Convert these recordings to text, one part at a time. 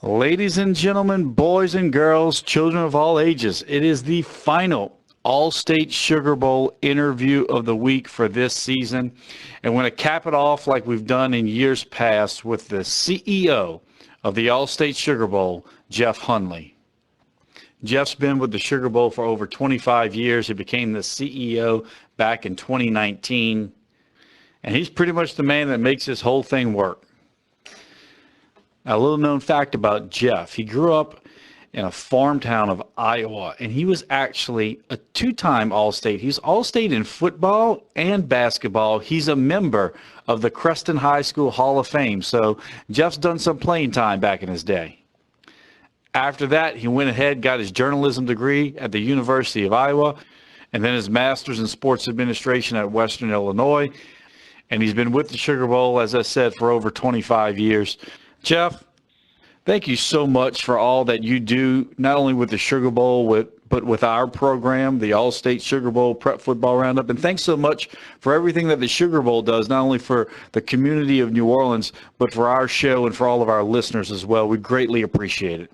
Ladies and gentlemen, boys and girls, children of all ages, it is the final Allstate Sugar Bowl interview of the week for this season. And we're going to cap it off like we've done in years past with the CEO of the Allstate Sugar Bowl, Jeff Hundley. Jeff's been with the Sugar Bowl for over 25 years. He became the CEO back in 2019. And he's pretty much the man that makes this whole thing work. A little known fact about Jeff, he grew up in a farm town of Iowa, and he was actually a two-time All-State. He's All-State in football and basketball. He's a member of the Creston High School Hall of Fame, so Jeff's done some playing time back in his day. After that, he went ahead, got his journalism degree at the University of Iowa, and then his master's in sports administration at Western Illinois, and he's been with the Sugar Bowl, as I said, for over 25 years. Jeff, thank you so much for all that you do, not only with the Sugar Bowl, but with our program, the Allstate Sugar Bowl Prep Football Roundup. And thanks so much for everything that the Sugar Bowl does, not only for the community of New Orleans, but for our show and for all of our listeners as well. We greatly appreciate it.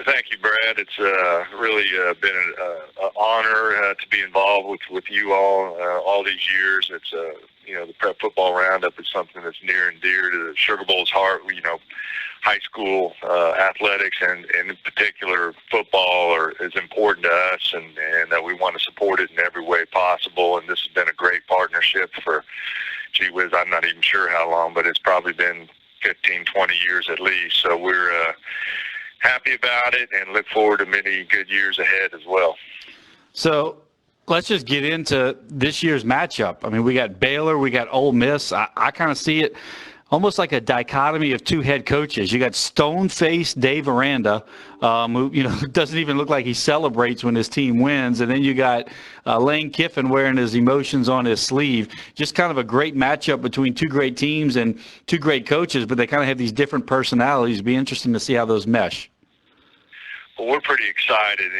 Thank you, Brad. It's really been an honor to be involved with you all these years. It's the Prep Football Roundup is something that's near and dear to the Sugar Bowl's heart. High school athletics and in particular football is important to us, and that we want to support it in every way possible. And this has been a great partnership for, gee whiz, I'm not even sure how long, but it's probably been 15, 20 years at least. So we're happy about it and look forward to many good years ahead as well. So let's just get into this year's matchup. I mean, we got Baylor, we got Ole Miss. I kind of see it almost like a dichotomy of two head coaches. You got stone-faced Dave Aranda, who doesn't even look like he celebrates when his team wins, and then you got Lane Kiffin wearing his emotions on his sleeve. Just kind of a great matchup between two great teams and two great coaches, but they kind of have these different personalities. It'd be interesting to see how those mesh. Well, we're pretty excited.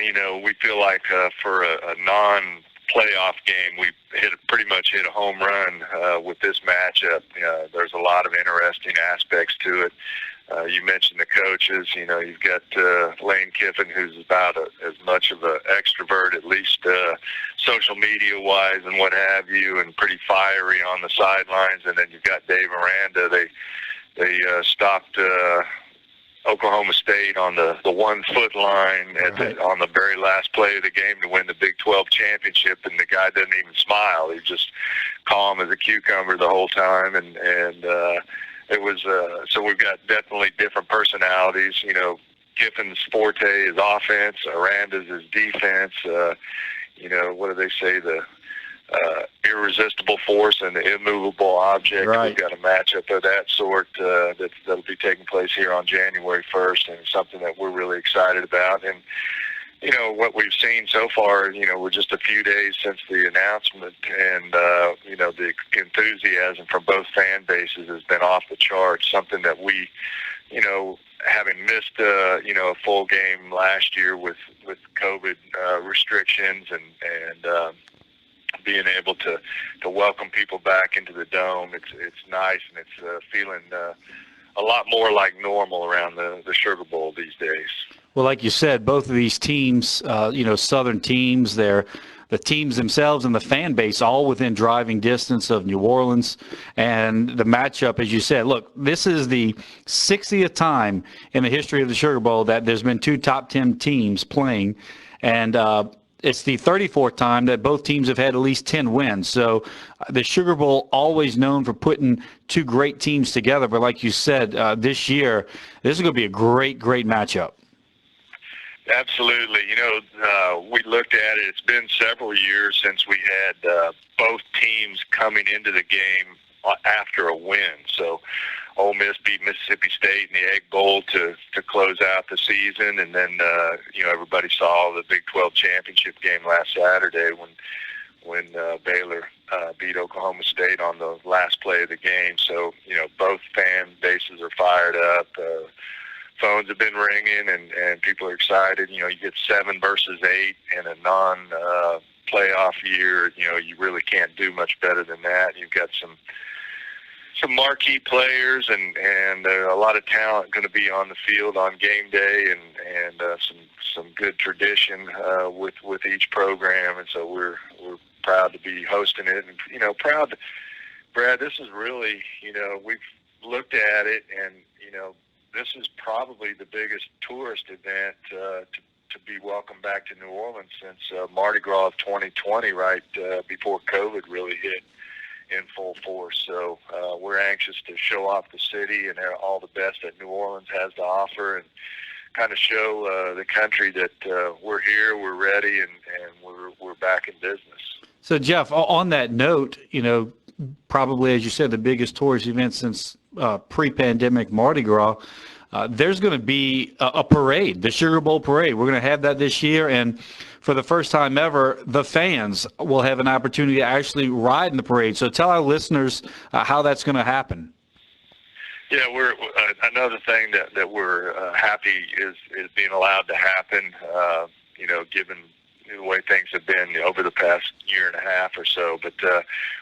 We feel like for a non-playoff game, we pretty much hit a home run with this matchup. There's a lot of interesting aspects to it. You mentioned the coaches. You've got Lane Kiffin, who's about as much of an extrovert, at least social media-wise and what have you, and pretty fiery on the sidelines. And then you've got Dave Aranda. They stopped Oklahoma State on the 1 foot line on the very last play of the game to win the Big 12 championship, and the guy doesn't even smile. He's just calm as a cucumber the whole time, and it was so we've got definitely different personalities. Kiffin's forte is offense, Aranda's is defense. What do they say? The irresistible force and the immovable object. Right. We've got a matchup of that sort that'll be taking place here on January 1st, and something that we're really excited about. And what we've seen so far, we're just a few days since the announcement, and the enthusiasm from both fan bases has been off the charts. Something that we, having missed a full game last year with COVID restrictions and being able to welcome people back into the dome, it's nice, and it's feeling a lot more like normal around the Sugar Bowl these days. Well, like you said, both of these teams, Southern teams, they're the teams themselves and the fan base all within driving distance of New Orleans. And the matchup, as you said, look, this is the 60th time in the history of the Sugar Bowl that there's been two top 10 teams playing. And it's the 34th time that both teams have had at least 10 wins. So the Sugar Bowl, always known for putting two great teams together. But like you said, this year, this is going to be a great, great matchup. Absolutely. We looked at it. It's been several years since we had both teams coming into the game after a win. So Ole Miss beat Mississippi State in the Egg Bowl to close out the season, and then everybody saw the Big 12 championship game last Saturday when Baylor beat Oklahoma State on the last play of the game. So both fan bases are fired up. Phones have been ringing, and people are excited. You get 7 versus 8 in a non-playoff year. You really can't do much better than that. You've got some some marquee players and a lot of talent going to be on the field on game day, and some good tradition with each program, and so we're proud to be hosting it, and proud. Brad, this is really, we've looked at it, and this is probably the biggest tourist event to be welcomed back to New Orleans since Mardi Gras of 2020, right before COVID really hit in full force. So we're anxious to show off the city and all the best that New Orleans has to offer, and kind of show the country that we're here, we're ready, and we're back in business. So, Jeff, on that note, probably, as you said, the biggest tourist event since pre-pandemic Mardi Gras. There's going to be a parade, the Sugar Bowl parade. We're going to have that this year, and for the first time ever, the fans will have an opportunity to actually ride in the parade. So tell our listeners how that's going to happen. Yeah, we're another thing that we're happy is being allowed to happen. Given the way things have been over the past year and a half or so. But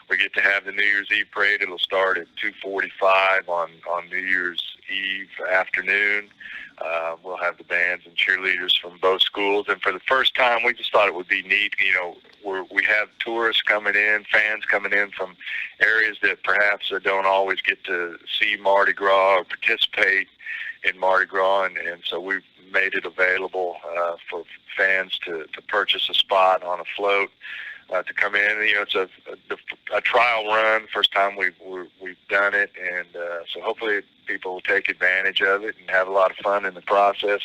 we get to have the New Year's Eve parade. It'll start at 2:45 on New Year's Eve afternoon. We'll have the bands and cheerleaders from both schools. And for the first time, we just thought it would be neat. We have tourists coming in, fans coming in from areas that perhaps don't always get to see Mardi Gras or participate in Mardi Gras. And so we've made it available for fans to purchase a spot on a float to come in. It's a trial run, first time we've done it, and so hopefully people will take advantage of it and have a lot of fun in the process.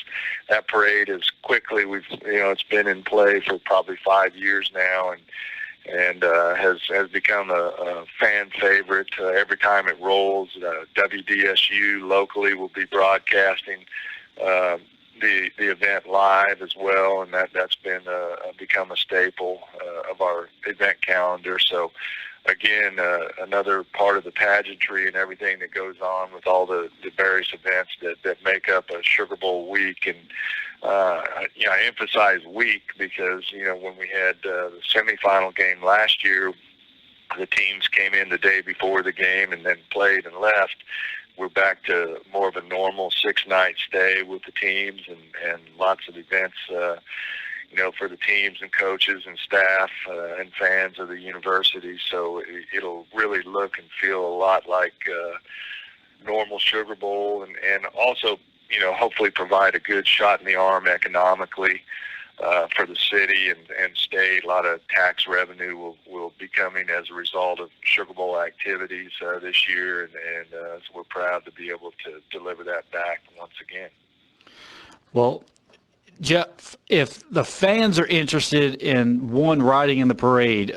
That parade is quickly, it's been in play for probably 5 years now, and has become a fan favorite. Every time it rolls, WDSU locally will be broadcasting the event live as well, and that's been become a staple of our event calendar. So again, another part of the pageantry and everything that goes on with all the various events that make up a Sugar Bowl week. And I emphasize week because when we had the semifinal game last year, the teams came in the day before the game and then played and left. We're back to more of a normal 6-night stay with the teams, and lots of events, for the teams and coaches and staff and fans of the university. So it'll really look and feel a lot like normal Sugar Bowl, and also, hopefully provide a good shot in the arm economically for the city and state. A lot of tax revenue will be coming as a result of Sugar Bowl activities this year, and so we're proud to be able to deliver that back once again. Well, Jeff, if the fans are interested in riding in the parade,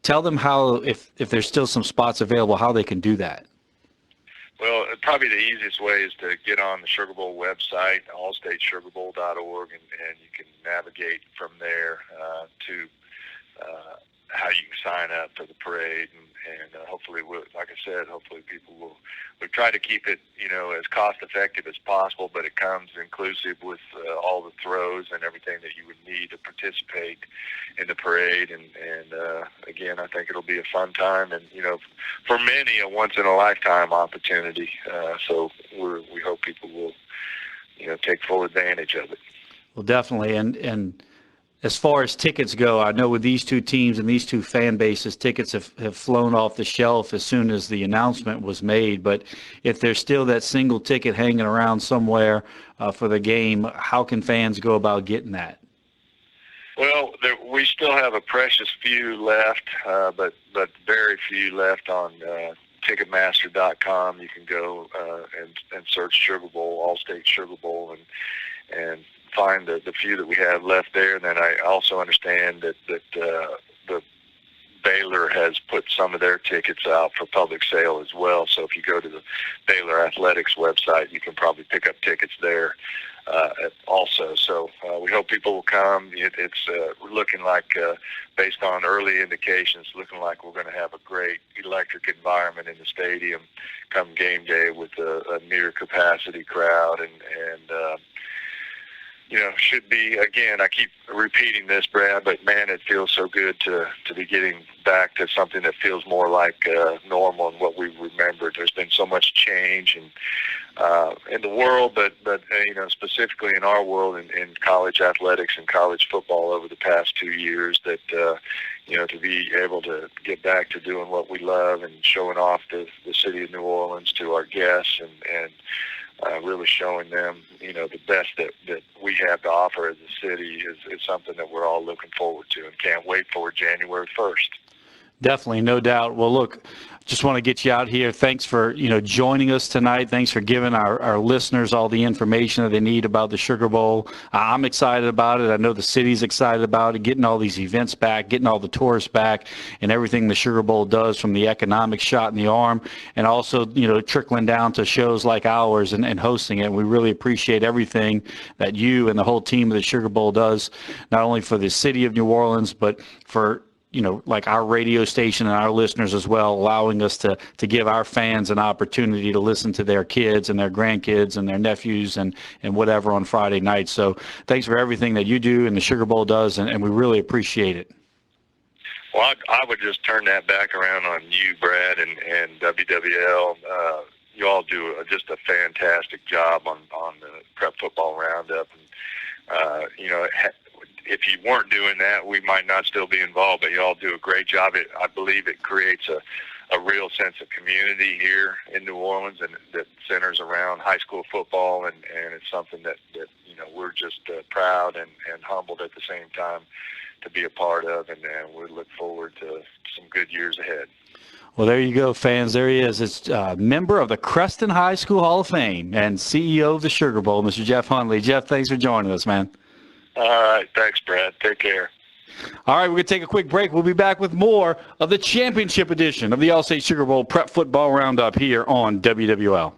tell them how, if there's still some spots available, how they can do that. Well, probably the easiest way is to get on the Sugar Bowl website, allstatesugarbowl.org, and you can navigate from there to how you can sign up for the parade, and hopefully, like I said, hopefully people will. We try to keep it, as cost effective as possible, but it comes inclusive with all the throws and everything that you would need to participate in the parade. And again, I think it'll be a fun time, and for many, a once in a lifetime opportunity. So we hope people will, take full advantage of it. Well, definitely, and as far as tickets go, I know with these two teams and these two fan bases, tickets have flown off the shelf as soon as the announcement was made. But if there's still that single ticket hanging around somewhere for the game, how can fans go about getting that? Well, we still have a precious few left, but very few left on Ticketmaster.com. You can go and search Sugar Bowl, Allstate Sugar Bowl, and find the few that we have left there. And then I also understand that the Baylor has put some of their tickets out for public sale as well. So if you go to the Baylor Athletics website, you can probably pick up tickets there also. So we hope people will come. It's looking like, based on early indications, looking like we're going to have a great electric environment in the stadium come game day with a near capacity crowd, and should be, again, I keep repeating this, Brad, but man, it feels so good to be getting back to something that feels more like normal and what we remembered. There's been so much change in the world, but specifically in our world in college athletics and college football over the past 2 years that, to be able to get back to doing what we love and showing off the city of New Orleans to our guests and really showing them, the best that we have to offer as a city is something that we're all looking forward to and can't wait for January 1st. Definitely, no doubt. Well, look, just want to get you out here. Thanks for, joining us tonight. Thanks for giving our listeners all the information that they need about the Sugar Bowl. I'm excited about it. I know the city's excited about it, getting all these events back, getting all the tourists back, and everything the Sugar Bowl does, from the economic shot in the arm, and also, trickling down to shows like ours and hosting it. We really appreciate everything that you and the whole team of the Sugar Bowl does, not only for the city of New Orleans, but for like our radio station and our listeners as well, allowing us to give our fans an opportunity to listen to their kids and their grandkids and their nephews and whatever on Friday night. So thanks for everything that you do and the Sugar Bowl does, and we really appreciate it. Well, I would just turn that back around on you, Brad, and WWL. You all do just a fantastic job on the Prep Football Roundup. And, if you weren't doing that, we might not still be involved, but you all do a great job. I believe it creates a real sense of community here in New Orleans, and that centers around high school football, and it's something that we're just proud and humbled at the same time to be a part of, and we look forward to some good years ahead. Well, there you go, fans. There he is. It's a member of the Creston High School Hall of Fame and CEO of the Sugar Bowl, Mr. Jeff Hundley. Jeff, thanks for joining us, man. All right. Thanks, Brad. Take care. All right, we're going to take a quick break. We'll be back with more of the championship edition of the Allstate Sugar Bowl Prep Football Roundup here on WWL.